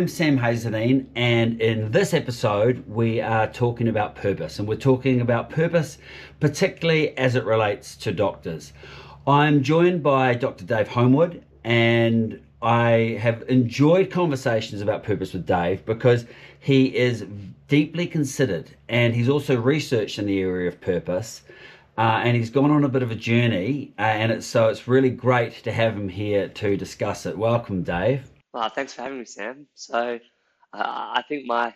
I'm Sam Hazledine, and in this episode we are talking about purpose, and we're talking about purpose particularly as it relates to doctors. I'm joined by Dr. Dave Homewood, and I have enjoyed conversations about purpose with Dave because he is deeply considered, and he's also researched in the area of purpose. And he's gone on a bit of a journey, and it's really great to have him here to discuss it. Welcome, Dave. Thanks for having me, Sam. I think my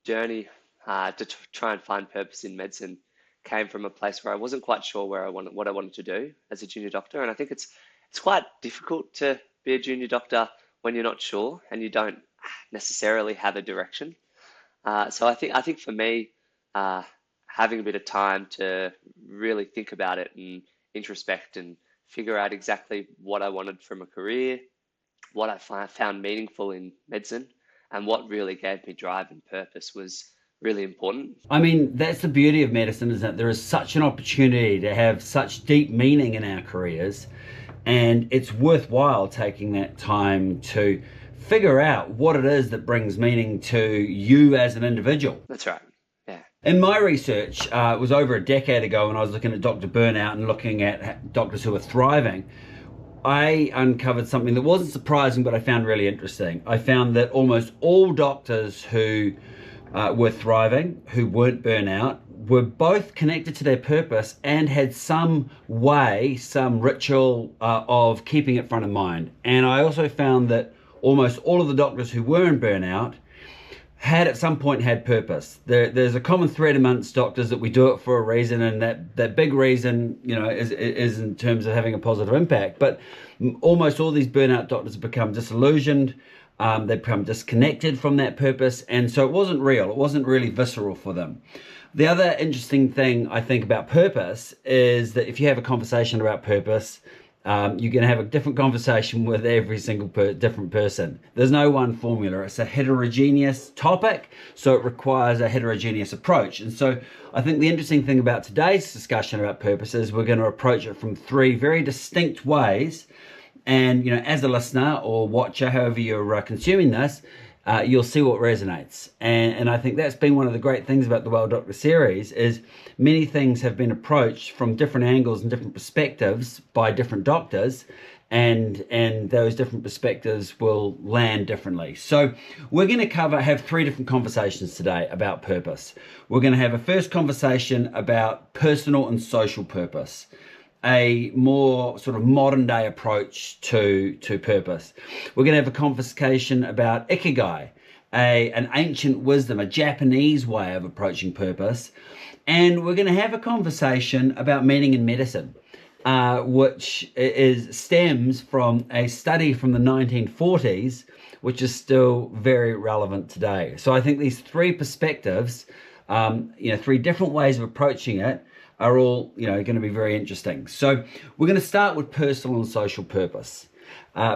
journey to try and find purpose in medicine came from a place where I wasn't quite sure what I wanted to do as a junior doctor, and I think it's quite difficult to be a junior doctor when you're not sure and you don't necessarily have a direction. So I think for me, having a bit of time to really think about it and introspect and figure out exactly what I wanted from a career, what I found meaningful in medicine, and what really gave me drive and purpose was really important. I mean, that's the beauty of medicine, isn't it? There is such an opportunity to have such deep meaning in our careers, and it's worthwhile taking that time to figure out what it is that brings meaning to you as an individual. That's right. Yeah. In my research, it was over a decade ago when I was looking at doctor burnout and looking at doctors who were thriving. I uncovered something that wasn't surprising, but I found really interesting. I found that almost all doctors who were thriving, who weren't burnout, were both connected to their purpose and had some way, some ritual of keeping it front of mind. And I also found that almost all of the doctors who were in burnout had at some point had purpose. There's a common thread amongst doctors that we do it for a reason, and that big reason, is in terms of having a positive impact. But almost all these burnout doctors have become disillusioned. They've become disconnected from that purpose, and so it wasn't real. It wasn't really visceral for them. The other interesting thing I think about purpose is that if you have a conversation about purpose, you're going to have a different conversation with every single different person. There's no one formula. It's a heterogeneous topic, so it requires a heterogeneous approach. And so I think the interesting thing about today's discussion about purpose is we're going to approach it from three very distinct ways. And, as a listener or watcher, however you're consuming this, you'll see what resonates. And I think that's been one of the great things about the Well Doctor series is many things have been approached from different angles and different perspectives by different doctors, and those different perspectives will land differently. So we're going to have three different conversations today about purpose. We're going to have a first conversation about personal and social purpose, a more sort of modern day approach to purpose. We're going to have a conversation about Ikigai, an ancient wisdom, a Japanese way of approaching purpose. And we're going to have a conversation about meaning in medicine, which stems from a study from the 1940s, which is still very relevant today. So I think these three perspectives, three different ways of approaching it, are all going to be very interesting. So we're going to start with personal and social purpose.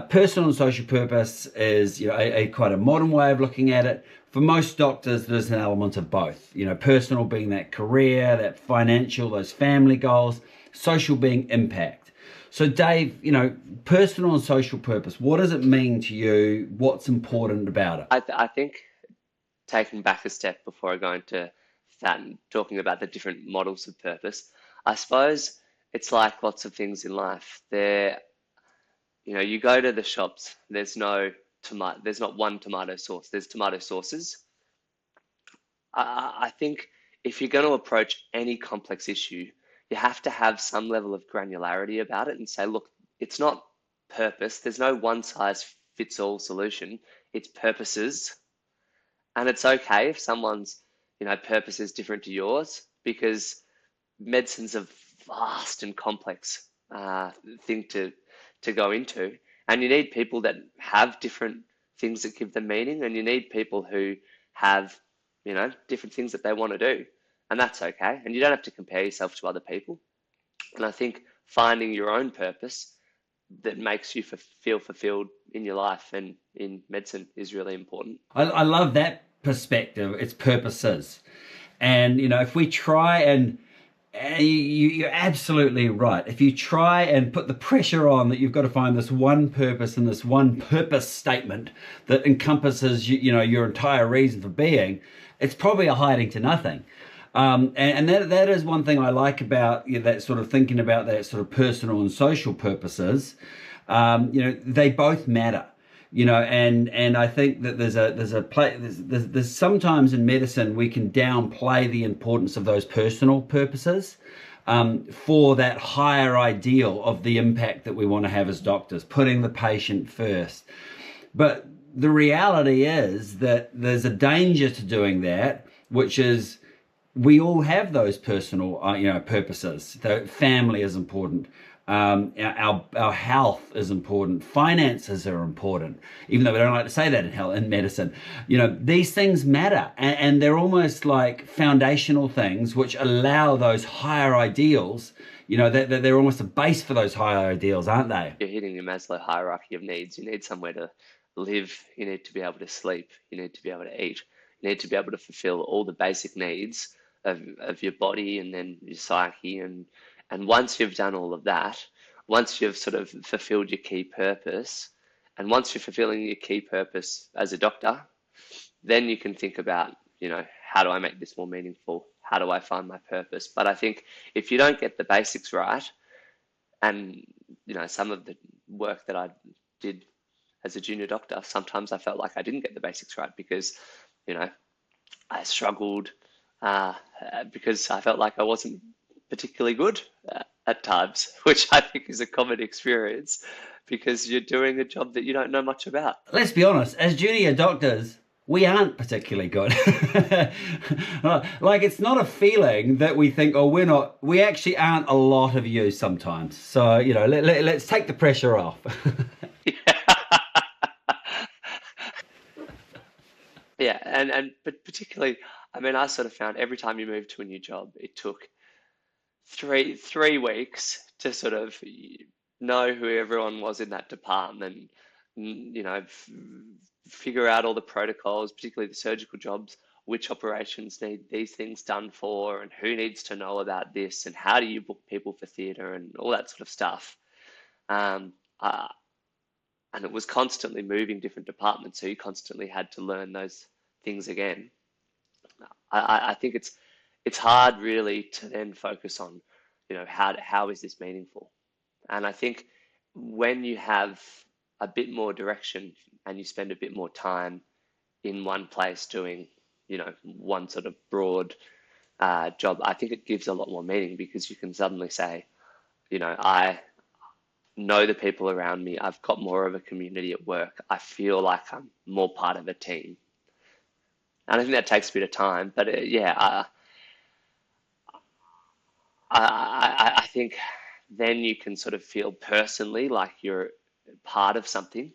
Personal and social purpose is a quite a modern way of looking at it. For most doctors, there's an element of both. Personal being that career, that financial, those family goals. Social being impact. So Dave, personal and social purpose. What does it mean to you? What's important about it? I think taking back a step before I go into that and talking about the different models of purpose, I suppose it's like lots of things in life. You go to the shops, there's not one tomato sauce, there's tomato sauces. I think if you're going to approach any complex issue, you have to have some level of granularity about it and say, look, it's not purpose. There's no one size fits all solution. It's purposes. And it's okay if someone's purpose is different to yours, because medicine's a vast and complex thing to go into. And you need people that have different things that give them meaning, and you need people who have, different things that they want to do. And that's okay. And you don't have to compare yourself to other people. And I think finding your own purpose that makes you feel fulfilled in your life and in medicine is really important. I love that perspective. It's purposes. And if we try and And you're absolutely right. If you try and put the pressure on that you've got to find this one purpose and this one purpose statement that encompasses your entire reason for being, it's probably a hiding to nothing. And that is one thing I like about that sort of thinking about that sort of personal and social purposes. They both matter. And I think that there's sometimes in medicine we can downplay the importance of those personal purposes for that higher ideal of the impact that we want to have as doctors, putting the patient first. But the reality is that there's a danger to doing that, which is we all have those personal purposes. The family is important. Our health is important. Finances are important, even though we don't like to say that in medicine. These things matter, and they're almost like foundational things which allow those higher ideals. They're almost a base for those higher ideals, aren't they? You're hitting the Maslow hierarchy of needs. You need somewhere to live. You need to be able to sleep. You need to be able to eat. You need to be able to fulfill all the basic needs of your body and then your psyche. And once you've done all of that, once you've sort of fulfilled your key purpose, and once you're fulfilling your key purpose as a doctor, then you can think about, how do I make this more meaningful? How do I find my purpose? But I think if you don't get the basics right, and, some of the work that I did as a junior doctor, sometimes I felt like I didn't get the basics right because, I struggled because I felt like I wasn't particularly good at times, which I think is a common experience because you're doing a job that you don't know much about. Let's be honest, as junior doctors, we aren't particularly good. Like, it's not a feeling that we think, oh, we actually aren't a lot of use sometimes. So, let's take the pressure off. Yeah, but particularly, I sort of found every time you moved to a new job, it took three weeks to sort of know who everyone was in that department, figure out all the protocols, particularly the surgical jobs, which operations need these things done for, and who needs to know about this, and how do you book people for theatre, and all that sort of stuff. And it was constantly moving different departments, so you constantly had to learn those things again. I think it's hard really to then focus on, how is this meaningful? And I think when you have a bit more direction and you spend a bit more time in one place doing, one sort of broad job, I think it gives a lot more meaning because you can suddenly say, I know the people around me. I've got more of a community at work. I feel like I'm more part of a team. And I think that takes a bit of time, but I think then you can sort of feel personally like you're part of something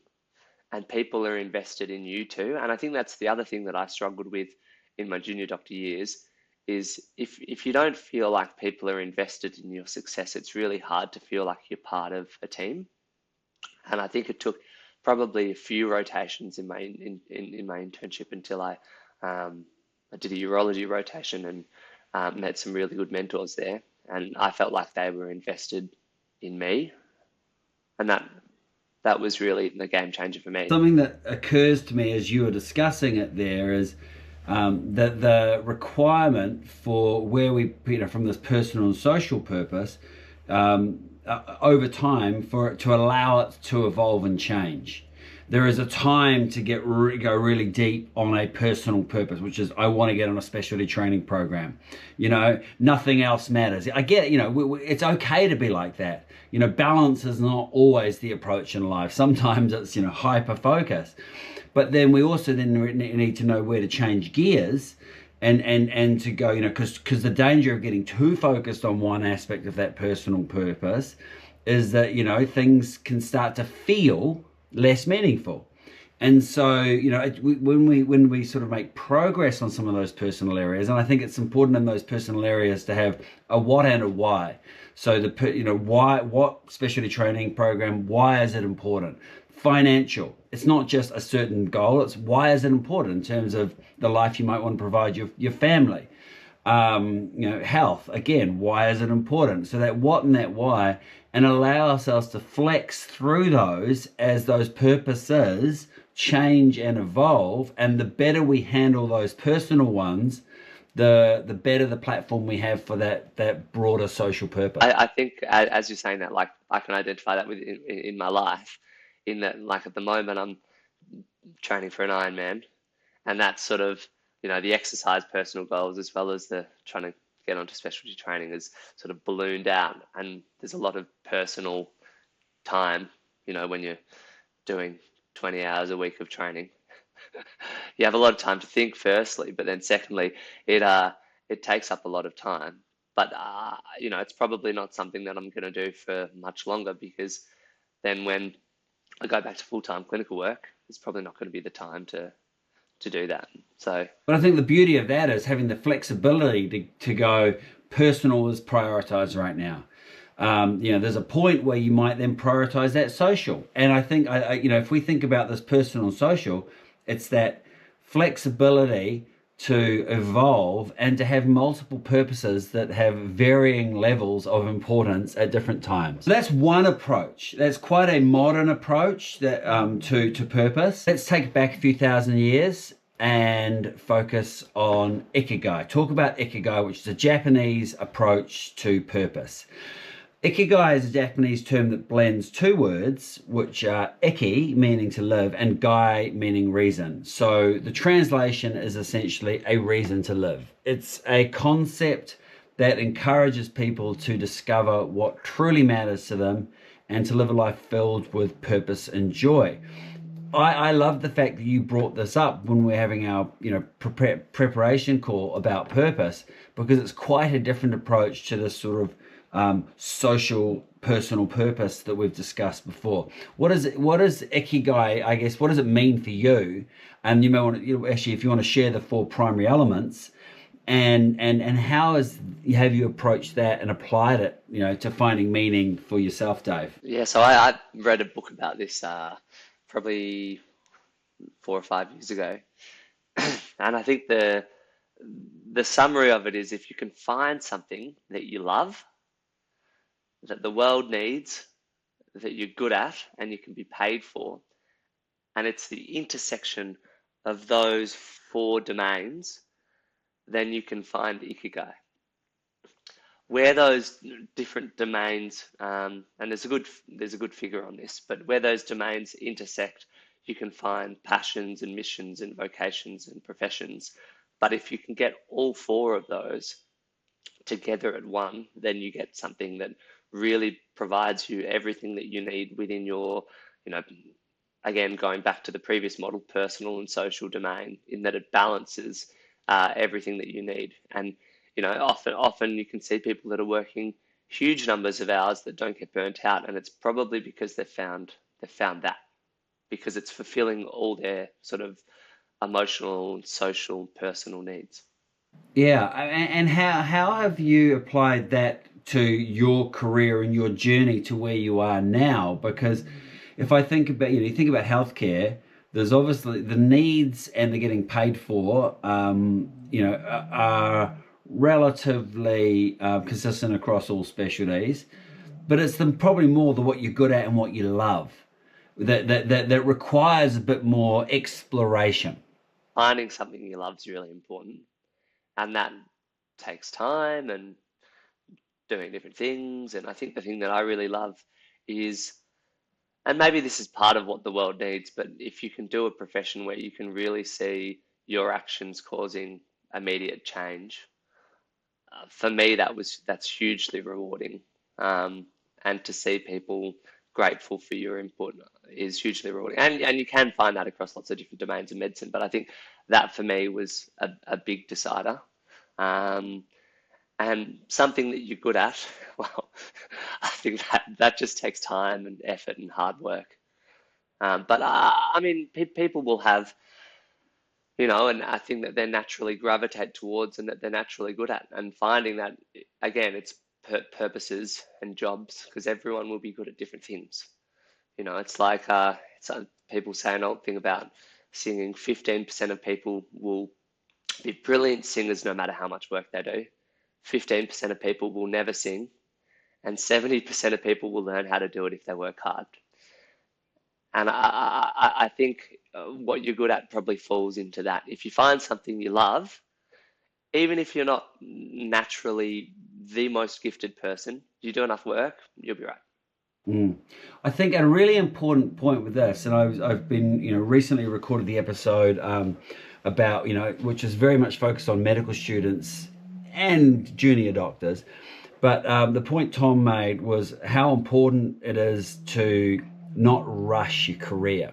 and people are invested in you too. And I think that's the other thing that I struggled with in my junior doctor years is if you don't feel like people are invested in your success, it's really hard to feel like you're part of a team. And I think it took probably a few rotations in my internship until I did a urology rotation and met some really good mentors there. And I felt like they were invested in me. And that was really the game changer for me. Something that occurs to me as you were discussing it there is that the requirement for where we, from this personal and social purpose, over time to allow it to evolve and change. There is a time to go really deep on a personal purpose, which is I want to get on a specialty training program. Nothing else matters. I get, it's okay to be like that. Balance is not always the approach in life. Sometimes it's, hyper focus. But then we also need to know where to change gears and to go, because the danger of getting too focused on one aspect of that personal purpose is that, things can start to feel less meaningful. And so, when we sort of make progress on some of those personal areas, and I think it's important in those personal areas to have a what and a why. So why, what specialty training program, why is it important? Financial, it's not just a certain goal, it's why is it important in terms of the life you might want to provide your family. Health. Again, why is it important? So that what and that why, and allow ourselves to flex through those as those purposes change and evolve. And the better we handle those personal ones, the better the platform we have for that broader social purpose. I think as you're saying that, like I can identify that with in my life, in that like at the moment I'm training for an Ironman, and that's sort of, the exercise personal goals as well as the trying to get onto specialty training is sort of ballooned out, and there's a lot of personal time, when you're doing 20 hours a week of training. You have a lot of time to think firstly, but then secondly, it takes up a lot of time. But it's probably not something that I'm going to do for much longer, because then when I go back to full-time clinical work, it's probably not going to be the time to do that. So, But I think the beauty of that is having the flexibility to go personal is prioritized right now. There's a point where you might then prioritize that social. And I think, if we think about this personal and social, it's that flexibility to evolve and to have multiple purposes that have varying levels of importance at different times. So that's one approach. That's quite a modern approach that to purpose. Let's take it back a few thousand years and focus on Ikigai. Talk about Ikigai, which is a Japanese approach to purpose. Ikigai is a Japanese term that blends two words, which are iki, meaning to live, and gai, meaning reason. So the translation is essentially a reason to live. It's a concept that encourages people to discover what truly matters to them and to live a life filled with purpose and joy. I love the fact that you brought this up when we're having our preparation call about purpose, because it's quite a different approach to this sort of social personal purpose that we've discussed before. What is Ikigai, I guess, what does it mean for you? And you may want to, actually, if you want to share the four primary elements, and how have you approached that and applied it, to finding meaning for yourself, Dave? yeah, so I read a book about this probably 4 or 5 years ago. And I think the summary of it is, if you can find something that you love, that the world needs, that you're good at, and you can be paid for, and it's the intersection of those four domains, then you can find Ikigai. Where those different domains, and there's a good figure on this, but where those domains intersect, you can find passions and missions and vocations and professions. But if you can get all four of those together at one, then you get something that really provides you everything that you need within your, again, going back to the previous model, personal and social domain, in that it balances everything that you need. And, often you can see people that are working huge numbers of hours that don't get burnt out, and it's probably because they've found that, because it's fulfilling all their sort of emotional, social, personal needs. Yeah, and how have you applied that to your career and your journey to where you are now? Because if I think about, you think about healthcare, there's obviously the needs and the getting paid for, are relatively consistent across all specialties, but it's probably more what you're good at and what you love that requires a bit more exploration. Finding something you love is really important, and that takes time and doing different things. And I think the thing that I really love is, and maybe this is part of what the world needs, but if you can do a profession where you can really see your actions causing immediate change, for me that's hugely rewarding. And to see people grateful for your input is hugely rewarding. And you can find that across lots of different domains of medicine, but I think that for me was a big decider. And something that you're good at, well, I think that just takes time and effort and hard work. But I mean, people will have, and I think that they naturally gravitate towards and that they're naturally good at. And finding that, again, it's purposes and jobs, because everyone will be good at different things. It's like people say an old thing about singing. 15% of people will be brilliant singers no matter how much work they do. 15% of people will never sing, and 70% of people will learn how to do it if they work hard. And I think what you're good at probably falls into that. If you find something you love, even if you're not naturally the most gifted person, you do enough work, you'll be right. Mm. I think a really important point with this, and I've been, recently recorded the episode about, which is very much focused on medical students and junior doctors. But the point Tom made was how important it is to not rush your career,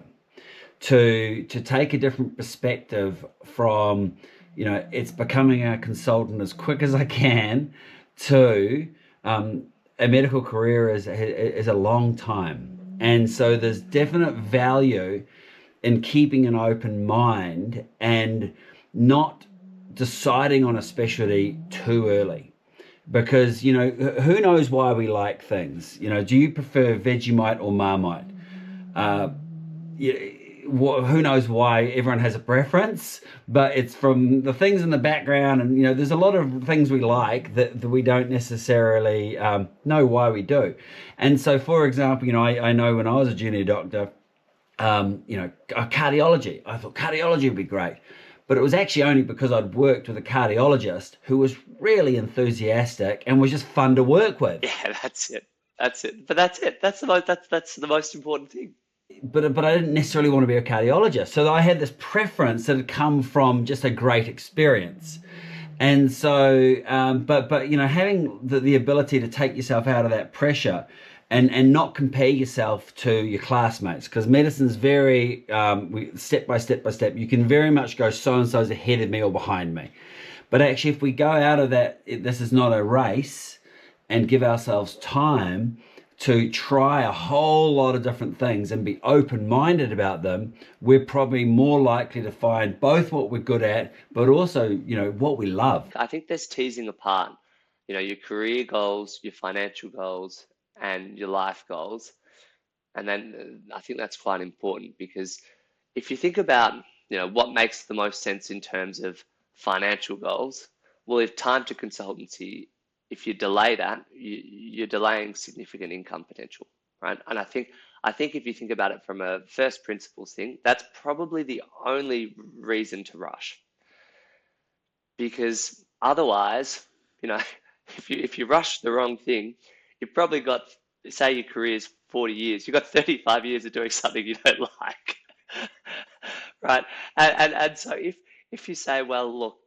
to take a different perspective from, it's becoming a consultant as quick as I can to a medical career is a long time. And so there's definite value in keeping an open mind and not deciding on a specialty too early. Because, who knows why we like things? Do you prefer Vegemite or Marmite? Who knows why everyone has a preference, but it's from the things in the background, and there's a lot of things we like that we don't necessarily know why we do. And so, for example, I know when I was a junior doctor, cardiology, I thought cardiology would be great, but it was actually only because I'd worked with a cardiologist who was really enthusiastic and was just fun to work with. Yeah, that's it. That's it. But that's it. That's the most important thing. But I didn't necessarily want to be a cardiologist. So I had this preference that had come from just a great experience. And so, but having the ability to take yourself out of that pressure and not compare yourself to your classmates, because medicine's very step by step by step. You can very much go so-and-so's ahead of me or behind me. But actually, if we go out of that, this is not a race, and give ourselves time to try a whole lot of different things and be open-minded about them, we're probably more likely to find both what we're good at, but also, what we love. I think there's teasing apart, your career goals, your financial goals, and your life goals. And then I think that's quite important, because if you think about, what makes the most sense in terms of financial goals, well, if time to consultancy, if you delay that, you're delaying significant income potential, right? And I think if you think about it from a first principles thing, that's probably the only reason to rush. Because otherwise, if you rush the wrong thing, you've probably got, say your career is 40 years, you've got 35 years of doing something you don't like, right? And so if you say, well, look,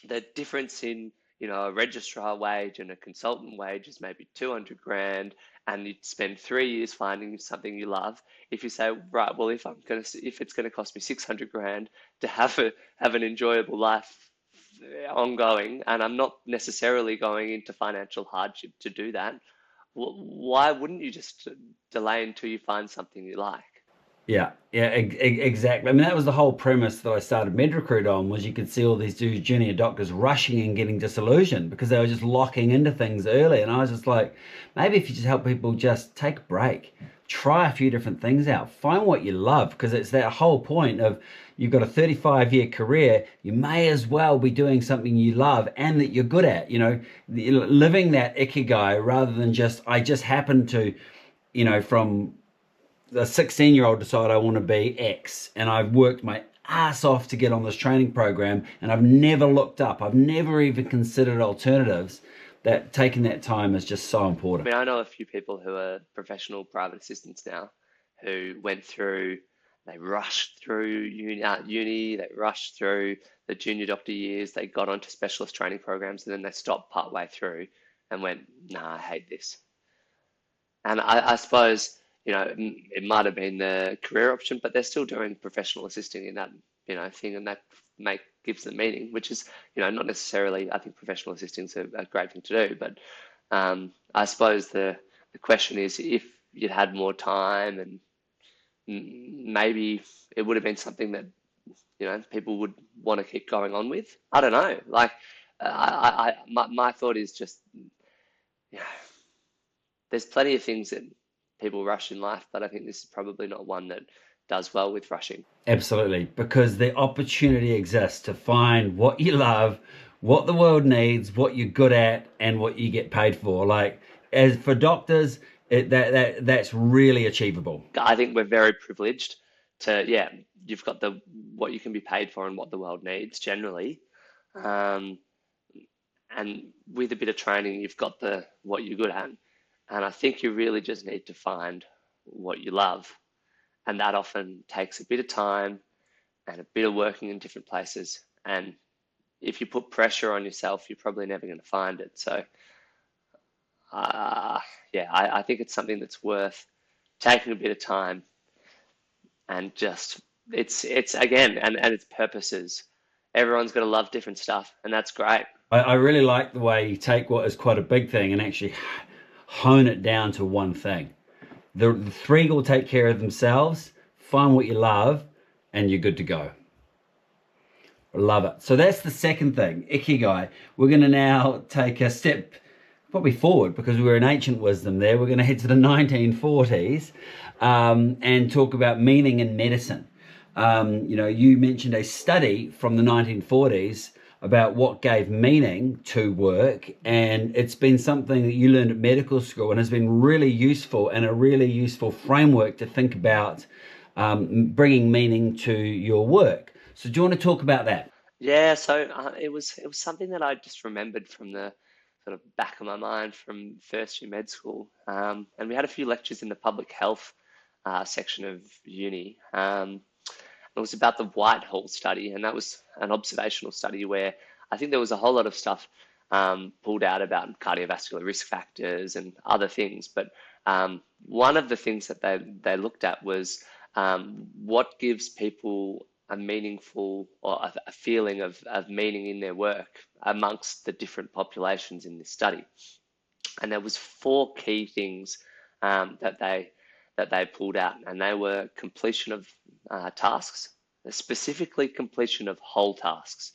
the difference in a registrar wage and a consultant wage is maybe 200 grand, and you spend 3 years finding something you love. If you say, right, well, if it's gonna cost me 600 grand to have an enjoyable life ongoing, and I'm not necessarily going into financial hardship to do that, why wouldn't you just delay until you find something you like? Yeah, exactly. I mean, that was the whole premise that I started MedRecruit on, was you could see all these junior doctors rushing and getting disillusioned because they were just locking into things early. And I was just like, maybe if you just help people just take a break, try a few different things out, find what you love, because it's that whole point of you've got a 35-year career, you may as well be doing something you love and that you're good at, living that Ikigai, rather than I just happen to, from the 16-year-old decide I want to be X, and I've worked my ass off to get on this training program, and I've never looked up, I've never even considered alternatives. That taking that time is just so important. I mean, I know a few people who are professional private assistants now who they rushed through uni, they rushed through the junior doctor years, they got onto specialist training programs, and then they stopped partway through and went, nah, I hate this. And I suppose, it might have been the career option, but they're still doing professional assisting in that, thing, and that gives them meaning, which is, not necessarily, I think professional assisting is a great thing to do, but I suppose the question is, if you'd had more time, and maybe it would have been something that, people would want to keep going on with. I don't know. Like, my thought is just, there's plenty of things that people rush in life, but I think this is probably not one that does well with rushing. Absolutely, because the opportunity exists to find what you love, what the world needs, what you're good at, and what you get paid for. Like, as for doctors, that's really achievable. I think we're very privileged to, yeah, you've got the what you can be paid for and what the world needs generally. Um, and with a bit of training, you've got the what you're good at. And I think you really just need to find what you love. And that often takes a bit of time and a bit of working in different places. And if you put pressure on yourself, you're probably never going to find it. So, uh, yeah, I think it's something that's worth taking a bit of time and just it's again and its purposes. Everyone's got to love different stuff, and that's great. I really like the way you take what is quite a big thing and actually hone it down to one thing. The three will take care of themselves. Find what you love, and you're good to go. Love it. So that's the second thing, Ikigai. We're going to now take a step probably forward because we were in ancient wisdom there. We're going to head to the 1940s and talk about meaning in medicine. You mentioned a study from the 1940s about what gave meaning to work, and it's been something that you learned at medical school and has been really useful and a really useful framework to think about bringing meaning to your work. So do you want to talk about that? Yeah, so it was something that I just remembered from the sort of back of my mind from first year med school, and we had a few lectures in the public health section of uni. It was about the Whitehall study, and that was an observational study where I think there was a whole lot of stuff pulled out about cardiovascular risk factors and other things. But one of the things that they looked at was what gives people a meaningful or a feeling of meaning in their work amongst the different populations in this study. And there was four key things that they pulled out, and they were completion of tasks, specifically completion of whole tasks,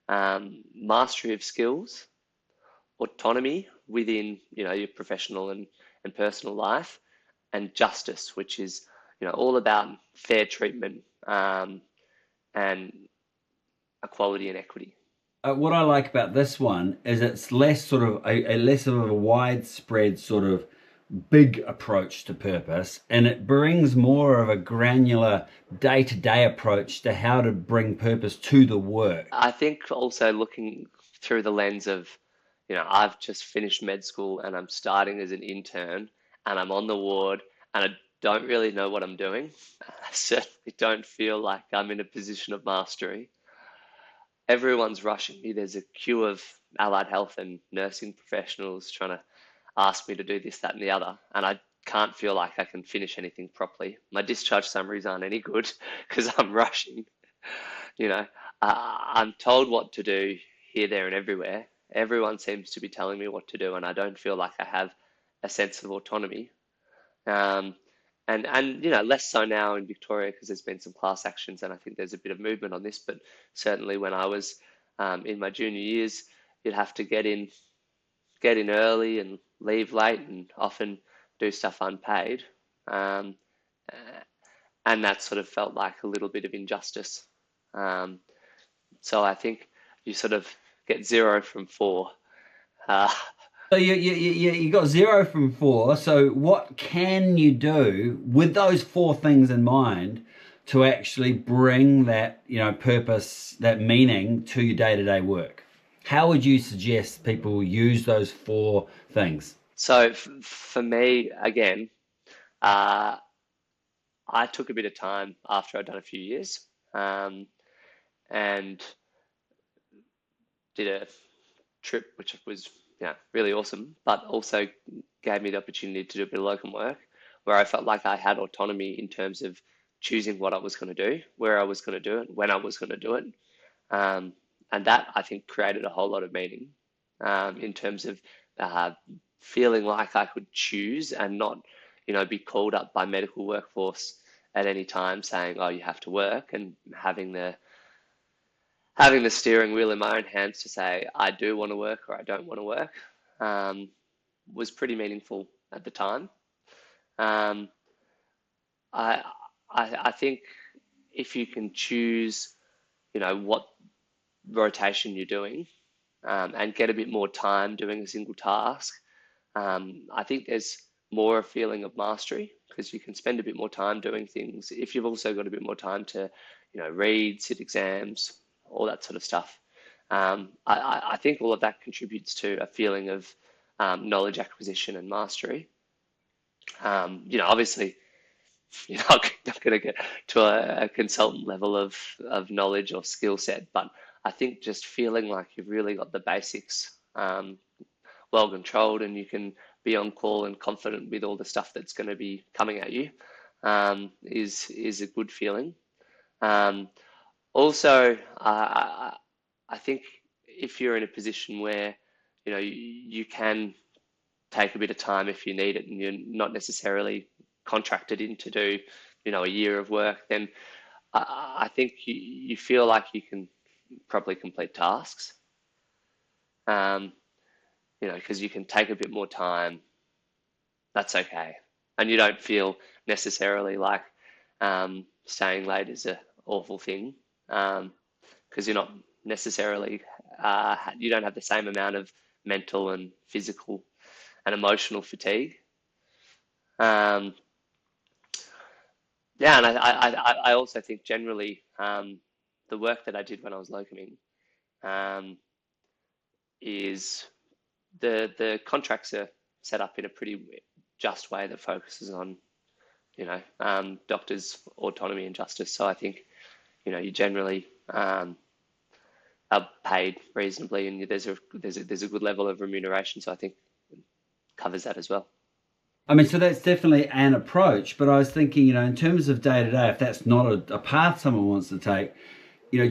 mastery of skills, autonomy within your professional and personal life, and justice, which is all about fair treatment and equality and equity. What I like about this one is it's less sort of a less of a widespread sort of big approach to purpose, and it brings more of a granular day-to-day approach to how to bring purpose to the work. I think also looking through the lens of, I've just finished med school and I'm starting as an intern and I'm on the ward and I don't really know what I'm doing. I certainly don't feel like I'm in a position of mastery. Everyone's rushing me. There's a queue of allied health and nursing professionals trying to ask me to do this, that, and the other, and I can't feel like I can finish anything properly. My discharge summaries aren't any good because I'm rushing. I'm told what to do here, there, and everywhere. Everyone seems to be telling me what to do, and I don't feel like I have a sense of autonomy. Um, and less so now in Victoria because there's been some class actions, and I think there's a bit of movement on this. But certainly when I was in my junior years, you'd have to get in early and leave late and often do stuff unpaid. Um, and that sort of felt like a little bit of injustice. So I think you sort of get 0 from 4. So you got 0 from 4. So what can you do with those 4 things in mind to actually bring that purpose, that meaning to your day-to-day work? How would you suggest people use those 4 things? So for me, again, I took a bit of time after I'd done a few years and did a trip, which was really awesome, but also gave me the opportunity to do a bit of locum work where I felt like I had autonomy in terms of choosing what I was going to do, where I was going to do it, when I was going to do it. And that, I think, created a whole lot of meaning in terms of feeling like I could choose and not, be called up by medical workforce at any time saying, oh, you have to work, and having the steering wheel in my own hands to say, I do want to work or I don't want to work, was pretty meaningful at the time. I I think if you can choose, what rotation you're doing, and get a bit more time doing a single task, I think there's more a feeling of mastery because you can spend a bit more time doing things if you've also got a bit more time to, read, sit exams, all that sort of stuff. I think all of that contributes to a feeling of knowledge acquisition and mastery. Obviously, you're not going to get to a consultant level of knowledge or skill set, but I think just feeling like you've really got the basics well controlled and you can be on call and confident with all the stuff that's going to be coming at you is a good feeling. Also, I think if you're in a position where you can take a bit of time if you need it and you're not necessarily contracted in to do a year of work, then I think you feel like you can probably complete tasks, because you can take a bit more time. That's okay, and you don't feel necessarily like staying late is an awful thing, because you're not necessarily you don't have the same amount of mental and physical and emotional fatigue. Yeah, and I also think generally the work that I did when I was locuming is the contracts are set up in a pretty just way that focuses on doctors' autonomy and justice. So I think you generally are paid reasonably, and there's a good level of remuneration. So I think it covers that as well. I mean, so that's definitely an approach, but I was thinking, in terms of day to day, if that's not a path someone wants to take,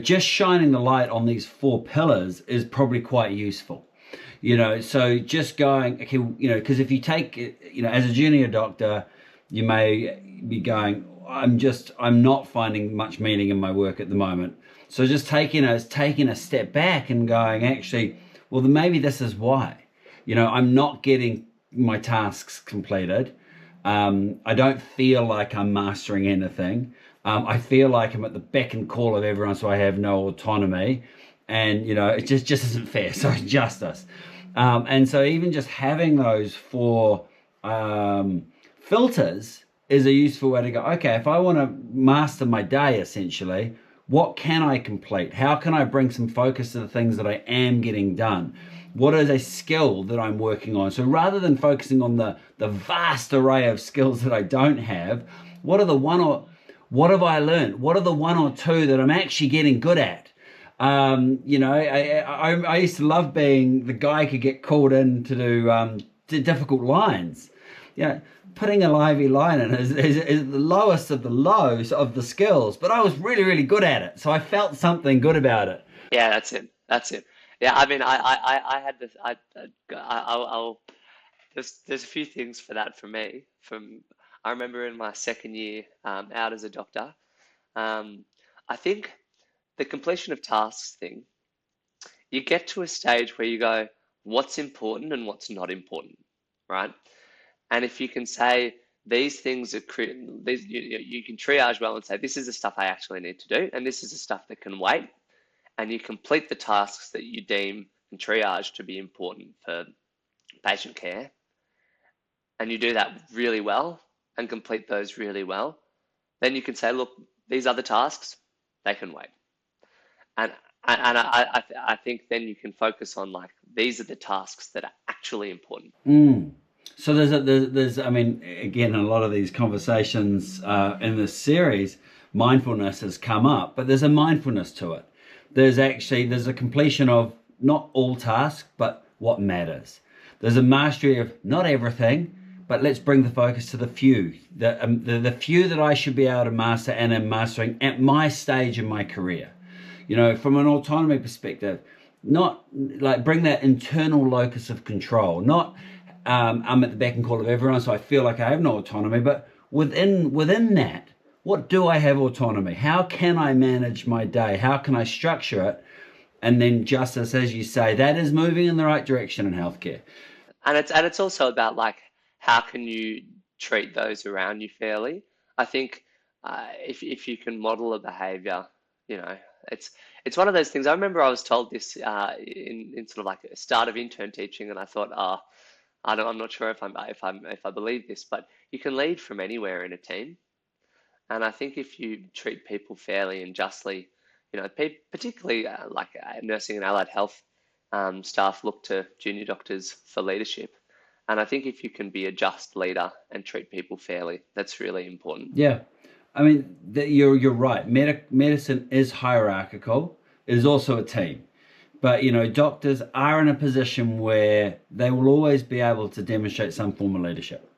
just shining the light on these 4 pillars is probably quite useful. So just going, okay, because if you take, as a junior doctor, you may be going, I'm not finding much meaning in my work at the moment. So just taking a step back and going, actually, well, then maybe this is why, I'm not getting my tasks completed. I don't feel like I'm mastering anything. I feel like I'm at the beck and call of everyone, so I have no autonomy, and it just isn't fair. So justice, and so even just having those 4 filters is a useful way to go. Okay, if I want to master my day, essentially, what can I complete? How can I bring some focus to the things that I am getting done? What is a skill that I'm working on? So rather than focusing on the vast array of skills that I don't have, what have I learned? What are the 1 or 2 that I'm actually getting good at? I used to love being the guy who could get called in to do difficult lines. Putting a lively line in is the lowest of the lows of the skills, but I was really, really good at it. So I felt something good about it. Yeah, that's it. Yeah, I mean, I had this. I'll there's a few things for that for me. I remember in my 2nd year out as a doctor, I think the completion of tasks thing, you get to a stage where you go, what's important and what's not important, right? And if you can say these things are you can triage well and say this is the stuff I actually need to do, and this is the stuff that can wait. And you complete the tasks that you deem and triage to be important for patient care, and you do that really well and complete those really well, then you can say, look, these other tasks, they can wait. And I think then you can focus on like, these are the tasks that are actually important. So there's I mean, again, in a lot of these conversations in this series, mindfulness has come up, but there's a mindfulness to it. There's a completion of not all tasks, but what matters. There's a mastery of not everything, but let's bring the focus to the few, the few that I should be able to master and am mastering at my stage in my career. From an autonomy perspective, not like bring that internal locus of control, not I'm at the beck and call of everyone, so I feel like I have no autonomy, but within that, what do I have autonomy? How can I manage my day? How can I structure it? And then justice, as you say, that is moving in the right direction in healthcare. And it's also about like, how can you treat those around you fairly? I think if you can model a behavior, you know, it's it's one of those things. I remember I was told this in sort of like a start of intern teaching, and I thought, I'm not sure if I believe this, but you can lead from anywhere in a team. And I think if you treat people fairly and justly, you know, particularly like nursing and allied health staff look to junior doctors for leadership. And I think if you can be a just leader and treat people fairly, that's really important. Yeah, I mean, you're right. Medicine is hierarchical. It is also a team. But, doctors are in a position where they will always be able to demonstrate some form of leadership.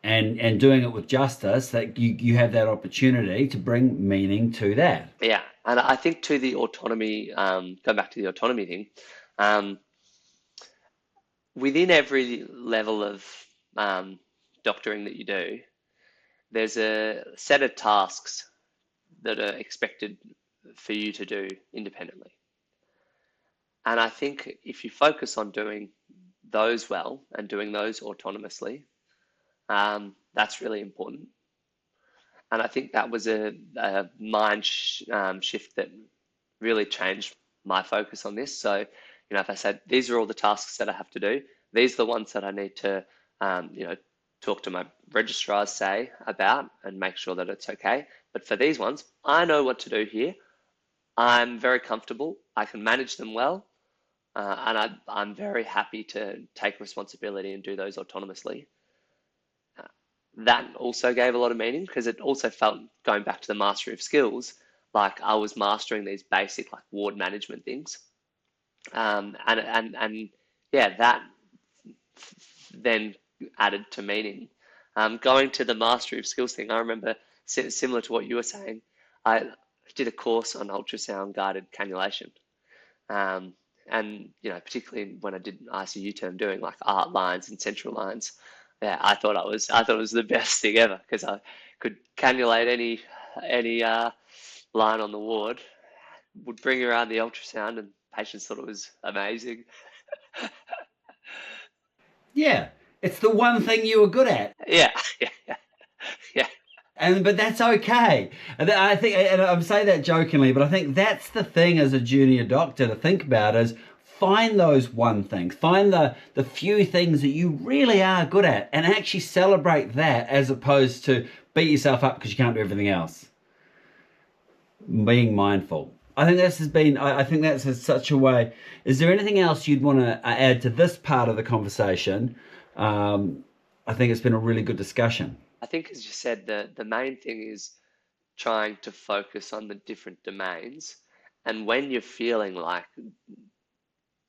And doing it with justice, that you have that opportunity to bring meaning to that. Yeah, and I think to the autonomy, go back to the autonomy thing, within every level of doctoring that you do, there's a set of tasks that are expected for you to do independently. And I think if you focus on doing those well and doing those autonomously, that's really important. And I think that was a mind shift that really changed my focus on this. So, if I said, these are all the tasks that I have to do, these are the ones that I need to, talk to my registrars, say, about and make sure that it's okay. But for these ones, I know what to do here. I'm very comfortable. I can manage them well. And I'm very happy to take responsibility and do those autonomously. That also gave a lot of meaning because it also felt, going back to the mastery of skills, like I was mastering these basic like ward management things. And yeah, that then added to meaning. Going to the mastery of skills thing, I remember similar to what you were saying, I did a course on ultrasound guided cannulation. And particularly when I did ICU term, doing like art lines and central lines, yeah, I thought it was the best thing ever because I could cannulate any line on the ward, would bring around the ultrasound, and patients thought it was amazing. Yeah, it's the one thing you were good at. Yeah, yeah. But that's okay. And I think, and I'm saying that jokingly, but I think that's the thing as a junior doctor to think about is find those one things, find the few things that you really are good at and actually celebrate that as opposed to beat yourself up because you can't do everything else. Being mindful. I think that's such a way. Is there anything else you'd want to add to this part of the conversation? I think it's been a really good discussion. I think, as you said, the main thing is trying to focus on the different domains. And when you're feeling like,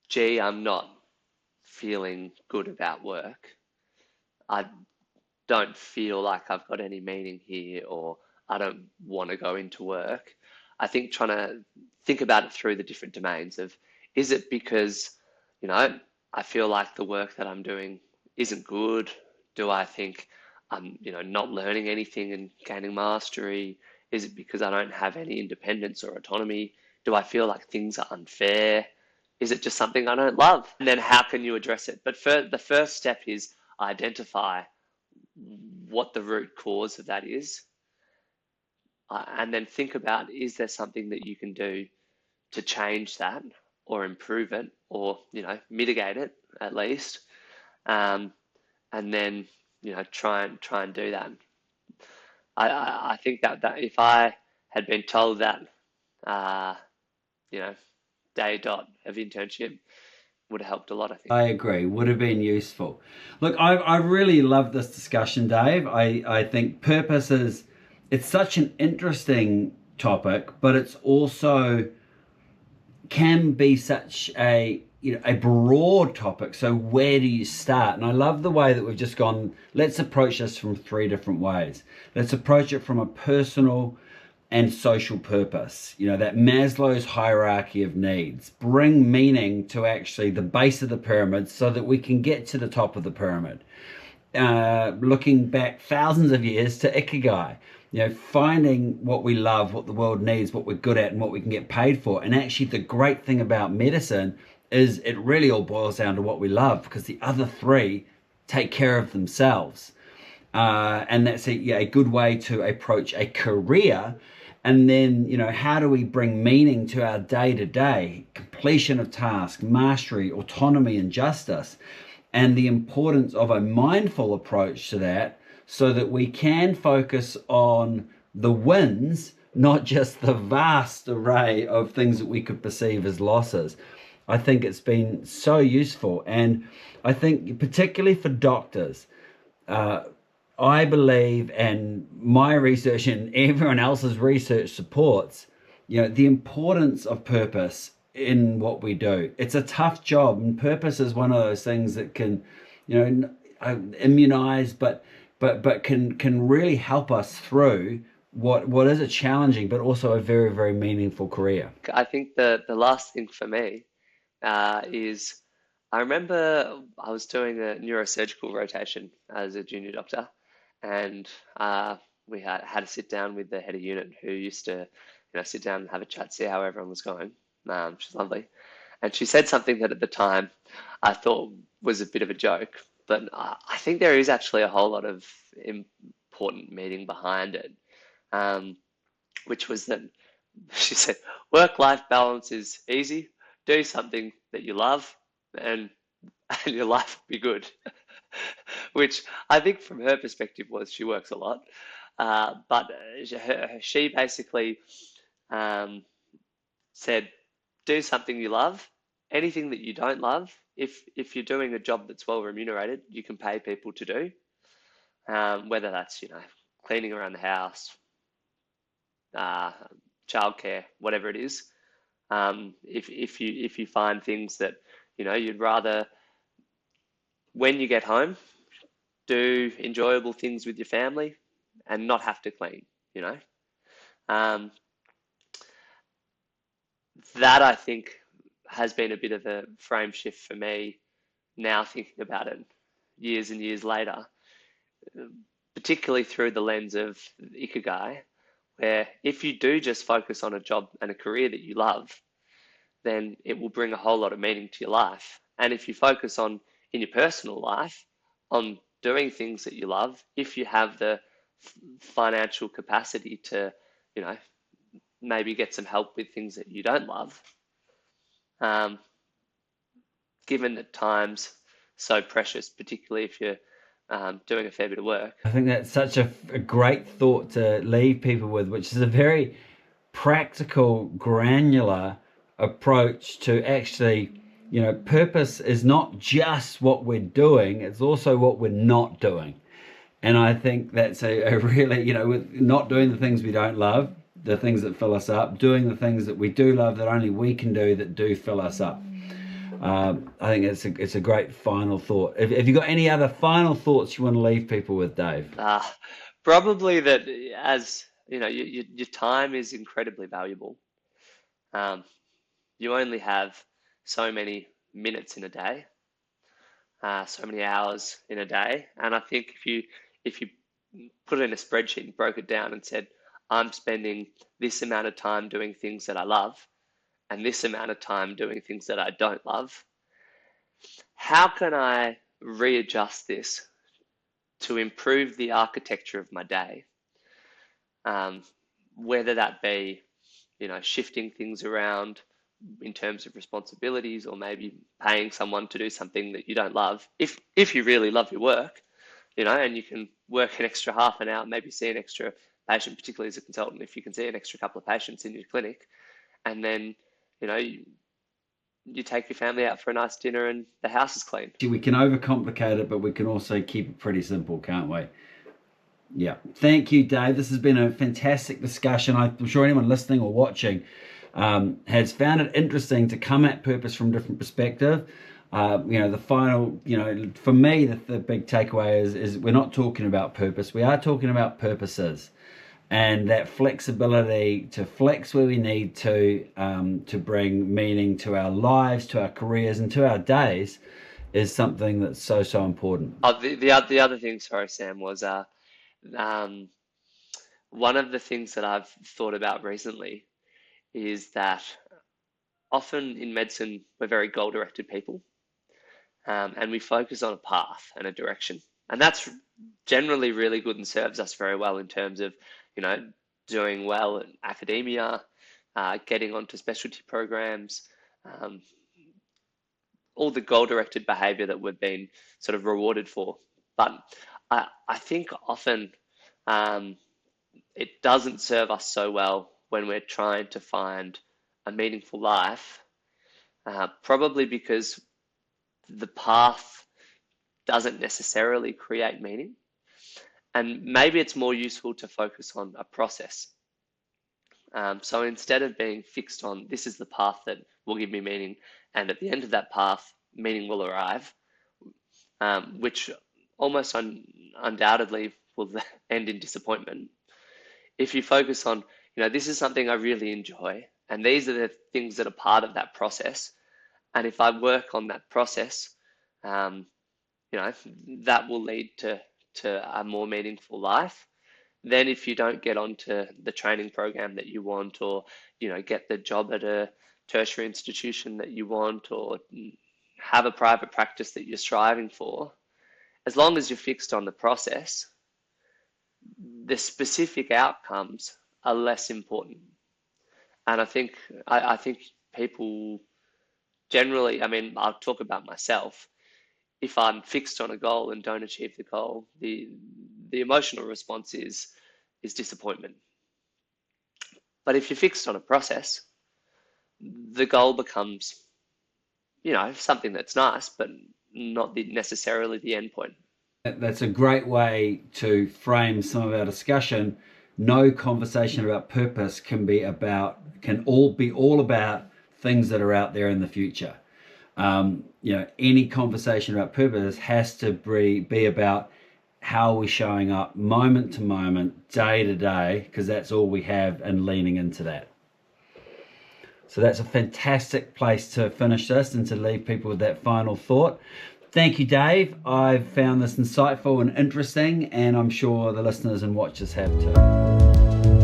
gee, I'm not feeling good about work, I don't feel like I've got any meaning here, or I don't want to go into work, I think trying to think about it through the different domains of, is it because, I feel like the work that I'm doing isn't good? Do I think I'm, not learning anything and gaining mastery? Is it because I don't have any independence or autonomy? Do I feel like things are unfair? Is it just something I don't love? And then how can you address it? But the first step is identify what the root cause of that is. And then think about, is there something that you can do to change that or improve it or, mitigate it at least? And then, try and do that. I think that if I had been told that, day dot of internship would have helped a lot, I think. I agree, would have been useful. Look, I really love this discussion, Dave. I think purpose it's such an interesting topic, but it's also can be such a broad topic. So where do you start? And I love the way that we've just gone, let's approach this from 3 different ways. Let's approach it from a personal and social purpose, that Maslow's hierarchy of needs. Bring meaning to actually the base of the pyramid so that we can get to the top of the pyramid. Looking back thousands of years to Ikigai, finding what we love, what the world needs, what we're good at, and what we can get paid for. And actually the great thing about medicine is it really all boils down to what we love, because the other 3 take care of themselves. And that's a good way to approach a career. And then, how do we bring meaning to our day to day? Completion of task, mastery, autonomy, and justice. And the importance of a mindful approach to that so that we can focus on the wins, not just the vast array of things that we could perceive as losses. I think it's been so useful. And I think, particularly for doctors, I believe, and my research and everyone else's research supports, the importance of purpose in what we do. It's a tough job, and purpose is one of those things that can, immunize, but can really help us through what is a challenging but also a very, very meaningful career. I think the last thing for me is I remember I was doing a neurosurgical rotation as a junior doctor, and we had to sit down with the head of unit who used to, sit down and have a chat, see how everyone was going. She's lovely, and she said something that at the time I thought was a bit of a joke, but I think there is actually a whole lot of important meaning behind it, which was that she said, work-life balance is easy. Do something that you love, and your life will be good. Which I think from her perspective was she works a lot. But she basically said, do something you love. Anything that you don't love, if you're doing a job that's well remunerated, you can pay people to do. Whether that's, cleaning around the house, childcare, whatever it is. If you find things that you'd rather, when you get home, do enjoyable things with your family and not have to clean. Um, that I think has been a bit of a frame shift for me now, thinking about it years and years later, particularly through the lens of Ikigai, where if you do just focus on a job and a career that you love, then it will bring a whole lot of meaning to your life. And if you focus on, in your personal life, on doing things that you love, if you have the financial capacity to, maybe get some help with things that you don't love, given that time's so precious, particularly if you're doing a fair bit of work. I think that's such a great thought to leave people with, which is a very practical, granular approach to actually, purpose is not just what we're doing, it's also what we're not doing. And I think that's a really, with not doing the things we don't love, the things that fill us up, doing the things that we do love that only we can do that do fill us up. I think it's a great final thought. Have you got any other final thoughts you want to leave people with, Dave? Probably that, as your time is incredibly valuable. You only have so many minutes in a day, so many hours in a day, and I think if you put it in a spreadsheet and broke it down and said, I'm spending this amount of time doing things that I love and this amount of time doing things that I don't love, how can I readjust this to improve the architecture of my day? Whether that be, shifting things around in terms of responsibilities, or maybe paying someone to do something that you don't love. If you really love your work, and you can work an extra half an hour, maybe see an extra patient, particularly as a consultant, if you can see an extra couple of patients in your clinic, and then, you take your family out for a nice dinner and the house is clean. We can overcomplicate it, but we can also keep it pretty simple, can't we? Yeah. Thank you, Dave. This has been a fantastic discussion. I'm sure anyone listening or watching has found it interesting to come at purpose from a different perspective. The final, for me, the big takeaway is we're not talking about purpose. We are talking about purposes, and that flexibility to flex where we need to bring meaning to our lives, to our careers, and to our days is something that's so important. The other thing, sorry, Sam, was one of the things that I've thought about recently is that often in medicine, we're very goal-directed people, and we focus on a path and a direction. And that's generally really good and serves us very well in terms of, you know, doing well in academia, getting onto specialty programs, um, all the goal-directed behavior that we've been sort of rewarded for. But I think often um, it doesn't serve us so well when we're trying to find a meaningful life, probably because the path doesn't necessarily create meaning. And maybe it's more useful to focus on a process. So instead of being fixed on this is the path that will give me meaning, and at the end of that path, meaning will arrive, which almost undoubtedly will end in disappointment. If you focus on, you know, this is something I really enjoy, and these are the things that are part of that process, and if I work on that process, you know, that will lead to a more meaningful life. Then if you don't get onto the training program that you want, or, you know, get the job at a tertiary institution that you want, or have a private practice that you're striving for, as long as you're fixed on the process, the specific outcomes are less important. And I think people generally, I mean, I'll talk about myself. If I'm fixed on a goal and don't achieve the goal, the emotional response is disappointment. But if you're fixed on a process, the goal becomes, you know, something that's nice, but not necessarily the end point. That's a great way to frame some of our discussion. No conversation about purpose can all about things that are out there in the future. You know, any conversation about purpose has to be about how we're showing up moment to moment, day to day, because that's all we have, and leaning into that. So that's a fantastic place to finish this and to leave people with that final thought. Thank you, Dave. I've found this insightful and interesting, and I'm sure the listeners and watchers have too.